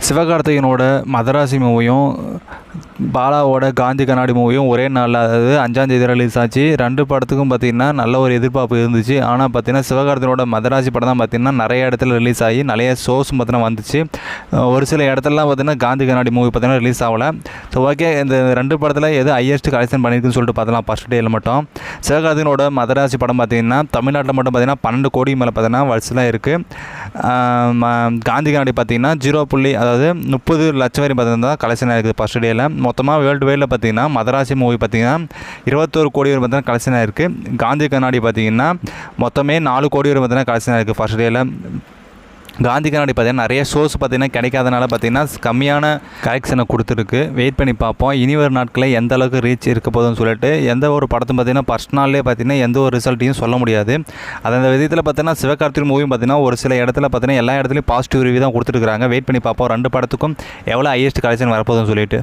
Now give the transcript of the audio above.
சிவகார்த்திகேயனோட மதராசி மூவியும் பாலாவோட காந்தி கண்ணாடி மூவியும் ஒரே நாளில், அதாவது 5ஆம் தேதி ரிலீஸ் ஆச்சு. 2 படத்துக்கும் பார்த்திங்கன்னா நல்ல ஒரு எதிர்பார்ப்பு இருந்துச்சு. ஆனால் பார்த்திங்கன்னா சிவகார்த்திகேயனோட மதராசி படம் தான் பார்த்திங்கன்னா நிறைய இடத்துல ரிலீஸ் ஆகி நிறைய ஷோஸும் பார்த்திங்கன்னா வந்துச்சு. ஒரு சில இடத்துலலாம் பார்த்திங்கன்னா காந்தி கண்ணாடி மூவி பார்த்திங்கன்னா ரிலீஸ் ஆகலை. ஸோ ஓகே, இந்த 2 படத்தில் எது ஹையஸ்ட் கலெக்ஷன் பண்ணியிருக்குன்னு சொல்லிட்டு பார்த்தலாம் ஃபஸ்ட் டேயில் மட்டும். சிவகார்த்திகேயனோட மதராசி படம் பார்த்திங்கன்னா தமிழ்நாட்டில் மட்டும் பார்த்திங்கன்னா 12 கோடி மேலே பார்த்திங்கன்னா வரிசையில் இருக்குது. காந்தி கண்ணாடி பார்த்திங்கன்னா 0. அதாவது 30 லட்சம் வரை பார்த்திங்கன்னா கலெக்ஷன் ஆகிருக்குது ஃபஸ்ட் டேயில். மொத்தமாக வேர்ல்டு வைடில் பார்த்திங்கன்னா மதராசி மூவி பார்த்திங்கன்னா 21 கோடி வரை பார்த்திங்கன்னா கலெக்ஷன் ஆகிருக்கு. காந்தி கண்ணாடி பார்த்திங்கன்னா மொத்தமே 4 கோடி வரை பார்த்திங்கன்னா கலெக்ஷன் ஆகிருக்கு ஃபஸ்ட் டேயில். காந்தி கண்ணாடி பார்த்திங்கன்னா நிறைய ஷோஸ் பார்த்திங்கன்னா கிடைக்காதனால பார்த்திங்கன்னா கம்மியான கலெக்ஷனை கொடுத்துருக்கு. வெயிட் பண்ணி பார்ப்போம் இனி வரும் நாட்களில் எந்த அளவுக்கு ரீச் இருக்க போதுன்னு சொல்லிட்டு. எந்த ஒரு படத்தும் பார்த்திங்கன்னா ஃபர்ஸ்ட் நாள்லேயே பார்த்திங்கன்னா எந்த ஒரு ரிசல்ட்டையும் சொல்ல முடியாது. அந்த விதத்தில் பார்த்திங்கன்னா சிவகார்த்திகேயன் மூவியும் பார்த்திங்கன்னா ஒரு சில இடத்துல பார்த்திங்கன்னா எல்லா இடத்துலையும் பாசிட்டிவ் ரிவ்யூ தான் கொடுத்துருக்காங்க. வெயிட் பண்ணி பார்ப்போம் 2 படத்துக்கும் எவ்வளோ ஹையஸ்ட் கலெக்ஷன் வரப்போகுதுன்னு சொல்லிட்டு.